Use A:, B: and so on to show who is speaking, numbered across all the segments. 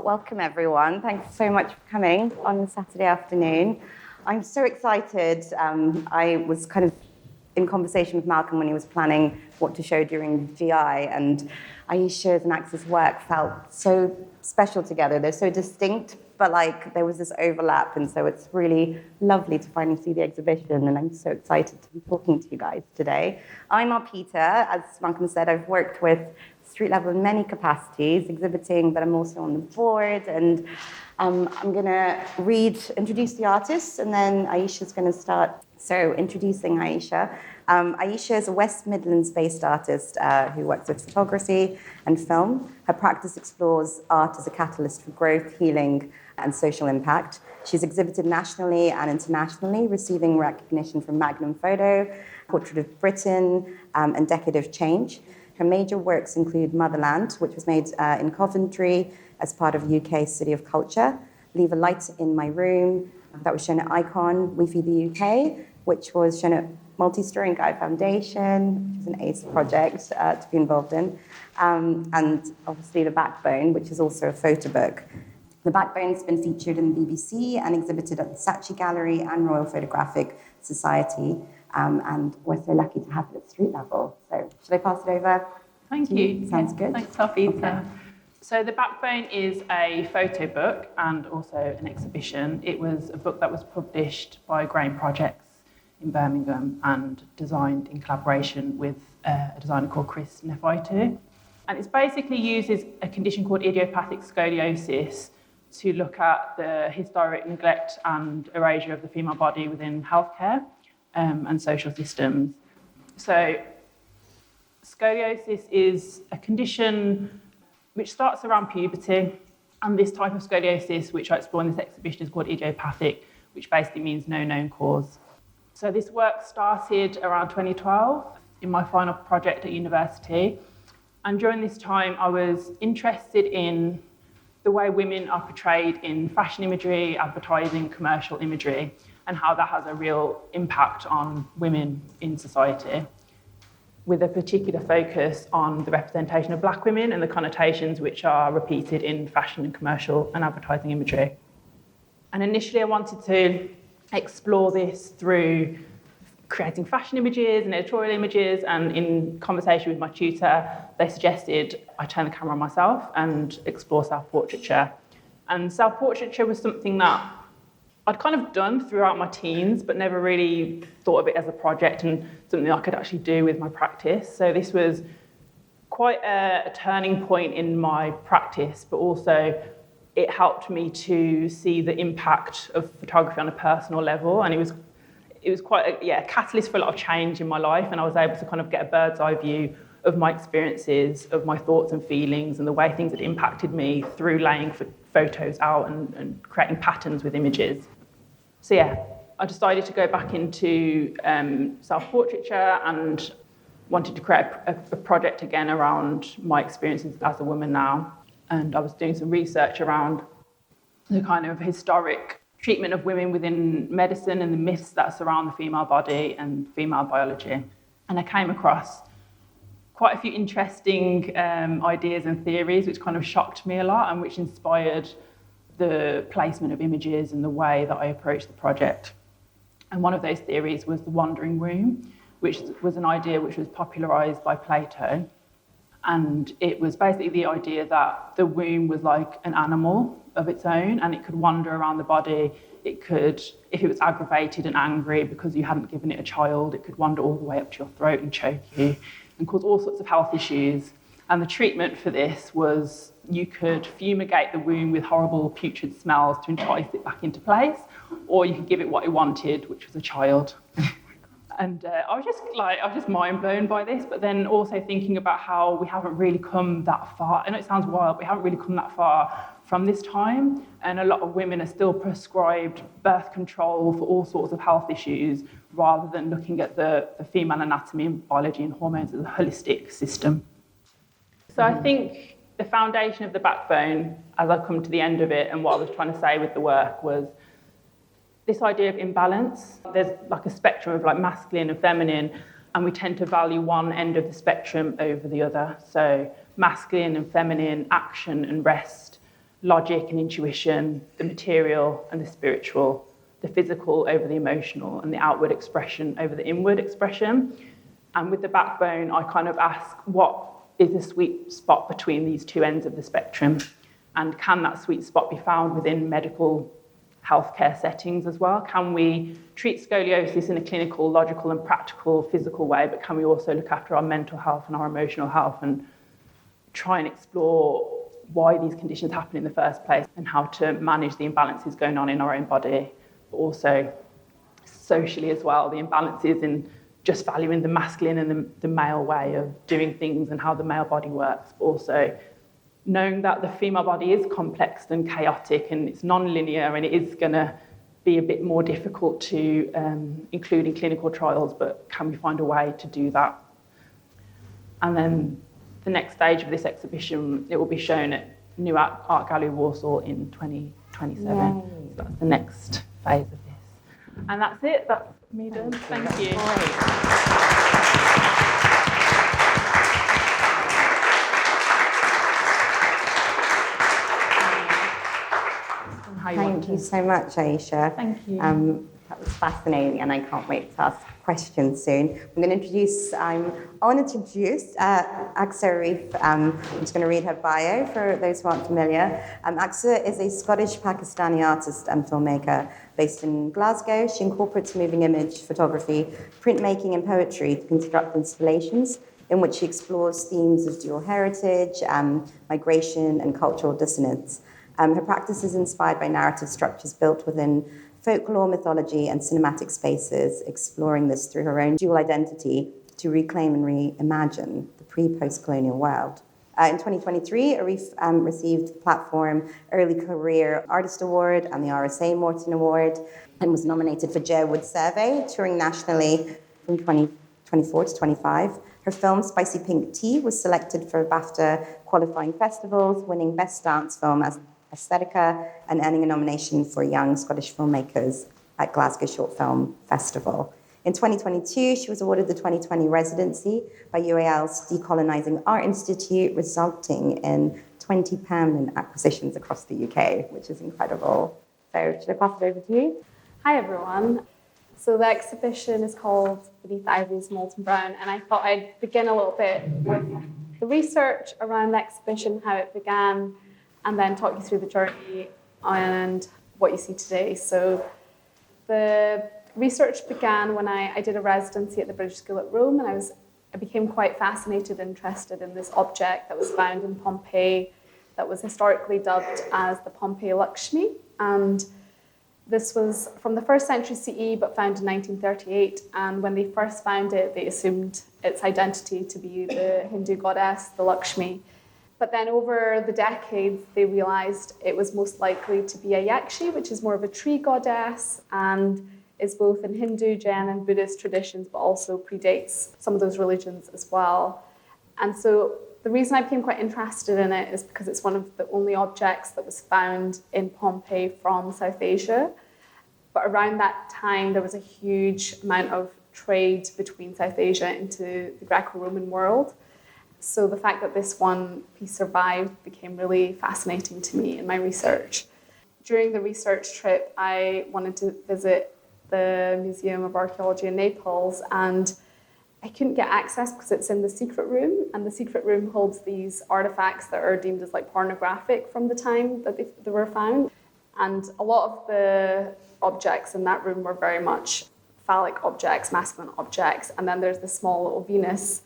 A: Welcome, everyone. Thanks so much for coming on a Saturday afternoon. I'm so excited. I was kind of in conversation with Malcolm when he was planning what to show during GI, and Ayesha's and Aqsa's work felt so special together. They're so distinct, but there was this overlap, and so it's really lovely to finally see the exhibition, and I'm so excited to be talking to you guys today. I'm Arpita. As Malcolm said, I've worked with Street Level in many capacities, exhibiting, but I'm also on the board, and I'm going to introduce the artists, and then Ayesha's going to start. So, introducing Ayesha. Ayesha is a West Midlands-based artist who works with photography and film. Her practice explores art as a catalyst for growth, healing, and social impact. She's exhibited nationally and internationally, receiving recognition from Magnum Photo, Portrait of Britain, and Decade of Change. Her major works include Motherland, which was made in Coventry as part of UK City of Culture, Leave a Light in My Room, that was shown at Icon, We Feed the UK, which was shown at Multi-Story and Guy Foundation, which is an ACE project to be involved in, and obviously The Backbone, which is also a photo book. The Backbone's been featured in the BBC and exhibited at the Saatchi Gallery and Royal Photographic Society, and we're so lucky to have it at Street Level. So should I pass it over?
B: Thank you.
A: Sounds good.
B: Thanks, Arpita.
A: Okay.
B: So The Backbone is a photo book and also an exhibition. It was a book that was published by Grain Projects in Birmingham and designed in collaboration with a designer called Chris Nefaitu. And it basically uses a condition called idiopathic scoliosis to look at the historic neglect and erasure of the female body within healthcare and social systems. So scoliosis is a condition which starts around puberty, and this type of scoliosis, which I explore in this exhibition, is called idiopathic, which basically means no known cause. So this work started around 2012 in my final project at university, and during this time I was interested in the way women are portrayed in fashion imagery, advertising, commercial imagery, and how that has a real impact on women in society, with a particular focus on the representation of Black women and the connotations which are repeated in fashion and commercial and advertising imagery. And initially I wanted to explore this through creating fashion images and editorial images, and in conversation with my tutor, they suggested I turn the camera on myself and explore self-portraiture. And self-portraiture was something that I'd kind of done throughout my teens, but never really thought of it as a project and something I could actually do with my practice. So this was quite a turning point in my practice, but also it helped me to see the impact of photography on a personal level. And it was quite a catalyst for a lot of change in my life. And I was able to kind of get a bird's eye view of my experiences, of my thoughts and feelings, and the way things had impacted me through laying photos out and creating patterns with images. So I decided to go back into self-portraiture and wanted to create a project again around my experiences as a woman now. And I was doing some research around the kind of historic treatment of women within medicine and the myths that surround the female body and female biology. And I came across quite a few interesting ideas and theories which kind of shocked me a lot and which inspired the placement of images and the way that I approached the project. And one of those theories was the wandering womb, which was an idea which was popularised by Plato. And it was basically the idea that the womb was like an animal of its own, and it could wander around the body. It could, if it was aggravated and angry because you hadn't given it a child, it could wander all the way up to your throat and choke you and cause all sorts of health issues. And the treatment for this was you could fumigate the womb with horrible putrid smells to entice it back into place, or you could give it what it wanted, which was a child. And I was just mind blown by this, but then also thinking about how we haven't really come that far. I know it sounds wild, but we haven't really come that far from this time. And a lot of women are still prescribed birth control for all sorts of health issues, rather than looking at the female anatomy and biology and hormones as a holistic system. So I think the foundation of The Backbone, as I've come to the end of it, and what I was trying to say with the work was this idea of imbalance. There's like a spectrum of like masculine and feminine, and we tend to value one end of the spectrum over the other. So masculine and feminine, action and rest, logic and intuition, the material and the spiritual, the physical over the emotional, and the outward expression over the inward expression. And with the backbone, I kind of ask, what is the sweet spot between these two ends of the spectrum? And can that sweet spot be found within medical healthcare settings as well? Can we treat scoliosis in a clinical, logical and practical, physical way, but can we also look after our mental health and our emotional health and try and explore why these conditions happen in the first place and how to manage the imbalances going on in our own body, but also socially as well, the imbalances in just valuing the masculine and the male way of doing things and how the male body works, but also knowing that the female body is complex and chaotic and it's non-linear and it is going to be a bit more difficult to include in clinical trials, but can we find a way to do that? And then the next stage of this exhibition, it will be shown at New Art Gallery Warsaw in 2027. So that's the next phase of this. And that's it. That's me done. Thank you.
A: Thank you so much, Ayesha.
B: Thank you.
A: That was fascinating, and I can't wait to ask questions soon. I want to introduce Aqsa Arif. I'm just going to read her bio for those who aren't familiar. Aqsa is a Scottish-Pakistani artist and filmmaker based in Glasgow. She incorporates moving image photography, printmaking, and poetry to construct installations in which she explores themes of dual heritage, migration, and cultural dissonance. Her practice is inspired by narrative structures built within folklore, mythology, and cinematic spaces, exploring this through her own dual identity to reclaim and reimagine the pre-post-colonial world. In 2023, Arif received the Platform Early Career Artist Award and the RSA Morton Award, and was nominated for Jerwood Survey, touring nationally from 2024 to 25. Her film, Spicy Pink Tea, was selected for BAFTA qualifying festivals, winning Best Dance Film as Aesthetica and earning a nomination for Young Scottish Filmmakers at Glasgow Short Film Festival. In 2022, she was awarded the 2020 residency by UAL's Decolonising Art Institute, resulting in 20 permanent acquisitions across the UK, which is incredible. So should I pass it over to you?
C: Hi, everyone. So the exhibition is called Beneath Ivory's Molten Brown, and I thought I'd begin a little bit with the research around the exhibition, how it began, and then talk you through the journey and what you see today. So the research began when I did a residency at the British School at Rome, and I became quite fascinated and interested in this object that was found in Pompeii that was historically dubbed as the Pompeii Lakshmi. And this was from the 1st century CE, but found in 1938. And when they first found it, they assumed its identity to be the Hindu goddess, the Lakshmi. But then over the decades, they realized it was most likely to be a Yakshi, which is more of a tree goddess and is both in Hindu, Jain, and Buddhist traditions, but also predates some of those religions as well. And so the reason I became quite interested in it is because it's one of the only objects that was found in Pompeii from South Asia. But around that time, there was a huge amount of trade between South Asia into the Greco-Roman world. So the fact that this one piece survived became really fascinating to me in my research. During the research trip, I wanted to visit the Museum of Archaeology in Naples, and I couldn't get access because it's in the secret room, and the secret room holds these artifacts that are deemed as like pornographic from the time that they were found. And a lot of the objects in that room were very much phallic objects, masculine objects, and then there's this small little Venus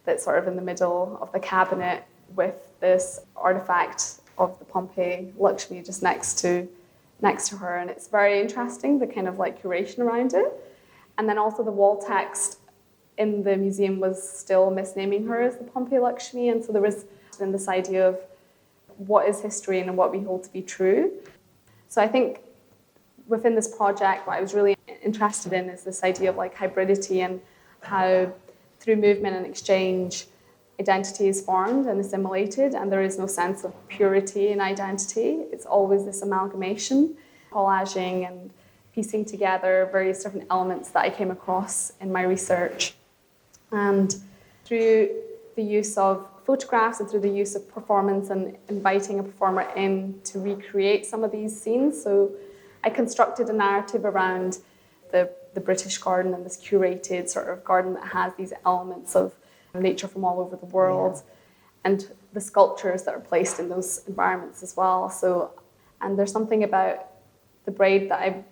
C: that's sort of in the middle of the cabinet with this artifact of the Pompeii Lakshmi just next to her. And it's very interesting, the kind of like curation around it. And then also the wall text in the museum was still misnaming her as the Pompeii Lakshmi. And so there was then this idea of what is history and what we hold to be true. So I think within this project, what I was really interested in is this idea of like hybridity and how through movement and exchange, identity is formed and assimilated, and there is no sense of purity in identity. It's always this amalgamation, collaging and piecing together various different elements that I came across in my research. And through the use of photographs and through the use of performance and inviting a performer in to recreate some of these scenes. So I constructed a narrative around the British garden and this curated sort of garden that has these elements of nature from all over the world, and the sculptures that are placed in those environments as well. So, and there's something about the braid that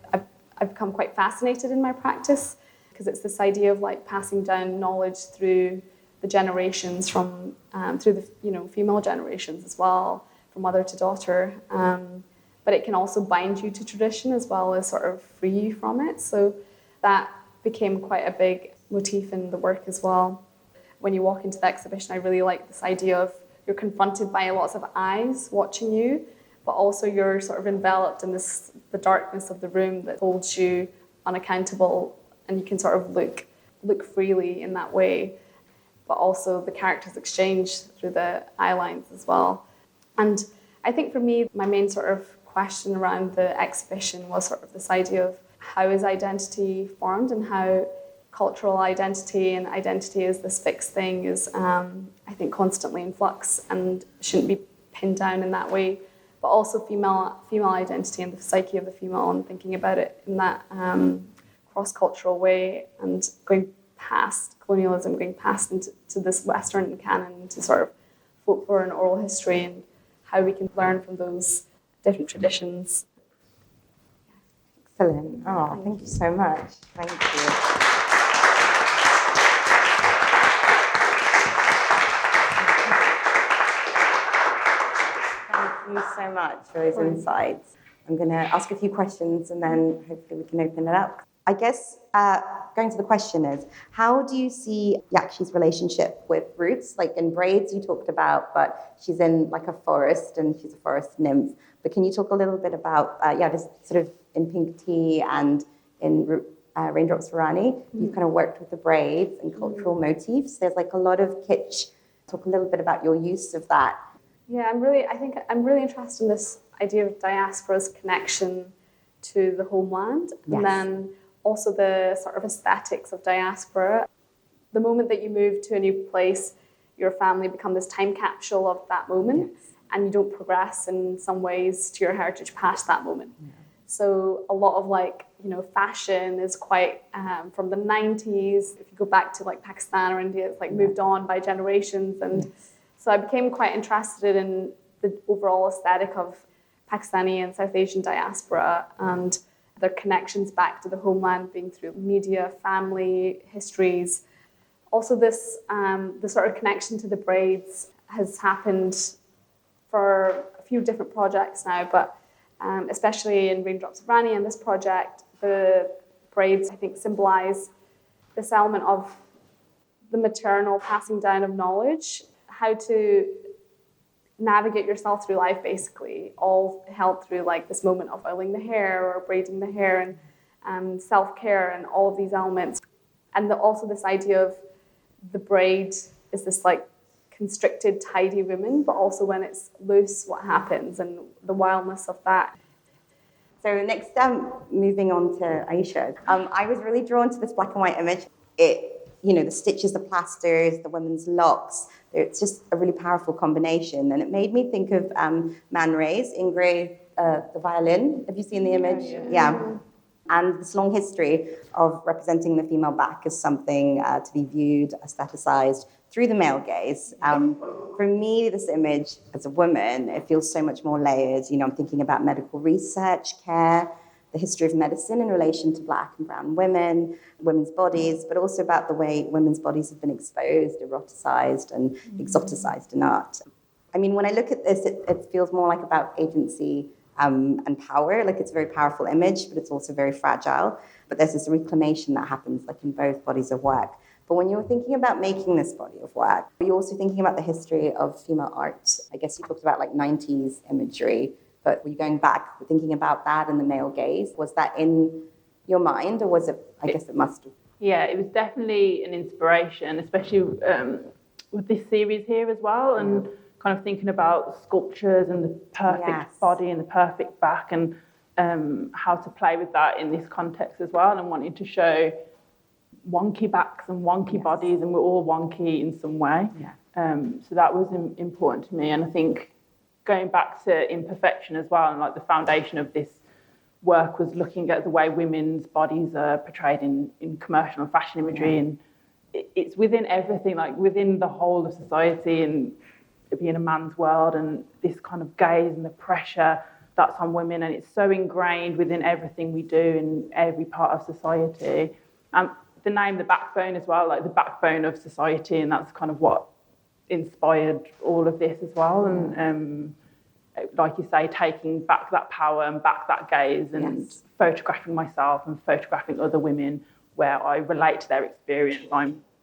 C: I've become quite fascinated in my practice, because it's this idea of like passing down knowledge through the generations from through the female generations as well, from mother to daughter. But it can also bind you to tradition as well as sort of free you from it. So that became quite a big motif in the work as well. When you walk into the exhibition, I really like this idea of you're confronted by lots of eyes watching you, but also you're sort of enveloped in the darkness of the room that holds you unaccountable, and you can sort of look freely in that way. But also the characters exchange through the eye lines as well. And I think for me, my main sort of question around the exhibition was sort of this idea of how is identity formed, and how cultural identity and identity as this fixed thing is, I think, constantly in flux and shouldn't be pinned down in that way. But also female identity and the psyche of the female, and thinking about it in that cross-cultural way, and going past colonialism, going past into this Western canon, into sort of folklore and oral history, and how we can learn from those different traditions.
A: Excellent. Oh, thank you so much. Thank you. Thank you so much for those insights. I'm going to ask a few questions and then hopefully we can open it up. I guess going to the question is, how do you see Yakshi's relationship with roots? Like in braids you talked about, but she's in like a forest and she's a forest nymph. But can you talk a little bit about, just sort of in Pink Tea and in Raindrops Rani, you've kind of worked with the braids and cultural motifs. There's like a lot of kitsch. Talk a little bit about your use of that.
C: Yeah, I'm really interested in this idea of diaspora's connection to the homeland, and then also the sort of aesthetics of diaspora. The moment that you move to a new place, your family become this time capsule of that moment, and you don't progress in some ways to your heritage past that moment. So a lot of fashion is quite from the 90s. If you go back to like Pakistan or India, it's like moved on by generations. And so I became quite interested in the overall aesthetic of Pakistani and South Asian diaspora and their connections back to the homeland, being through media, family, histories. Also this, the sort of connection to the braids has happened for a few different projects now, but especially in Raindrops of Rani and this project, the braids, I think, symbolize this element of the maternal passing down of knowledge, how to navigate yourself through life, basically, all held through like this moment of oiling the hair or braiding the hair and self-care and all of these elements. And also this idea of the braid is this like constricted, tidy woman, but also when it's loose, what happens, and the wildness of that.
A: So next, moving on to Ayesha, I was really drawn to this black and white image. The stitches, the plasters, the women's locks, it's just a really powerful combination. And it made me think of Man Ray's Ingrid, the violin. Have you seen the image? Yeah. And this long history of representing the female back as something to be viewed, aestheticized through the male gaze. For me, this image as a woman, it feels so much more layered. I'm thinking about medical research, care, the history of medicine in relation to Black and brown women, women's bodies, but also about the way women's bodies have been exposed, eroticized, and exoticized in art. I mean, when I look at this, it feels more like about agency and power. Like it's a very powerful image, but it's also very fragile. But there's this reclamation that happens like in both bodies of work. But when you're thinking about making this body of work, you're also thinking about the history of female art. I guess you talked about like 90s imagery, but were you going back, thinking about that and the male gaze? Was that in your mind, or was it, I guess it must have?
B: Yeah, it was definitely an inspiration, especially with this series here as well, and kind of thinking about sculptures and the perfect body and the perfect back, and how to play with that in this context as well, and wanting to show wonky backs and wonky bodies, and we're all wonky in some way. So that was important to me. And I think going back to imperfection as well, and like the foundation of this work was looking at the way women's bodies are portrayed in commercial and fashion imagery, and it's within everything, like within the whole of society, and being a man's world, and this kind of gaze and the pressure that's on women, and it's so ingrained within everything we do in every part of society. And the name, the backbone as well, like the backbone of society, and that's kind of what inspired all of this as well. And like you say, taking back that power and back that gaze, and photographing myself and photographing other women where I relate to their experience.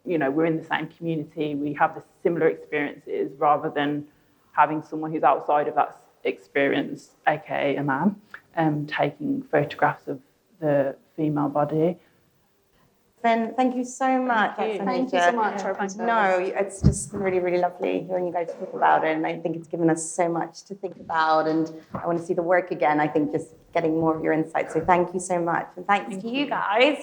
B: We're in the same community, we have the similar experiences, rather than having someone who's outside of that experience, aka a man, taking photographs of the female body.
A: Then thank you so much.
C: Thank you so much, Arpita.
A: No, it's just really, really lovely hearing you guys talk about it, and I think it's given us so much to think about, and I want to see the work again. I think just getting more of your insights. So thank you so much, and thanks to you guys.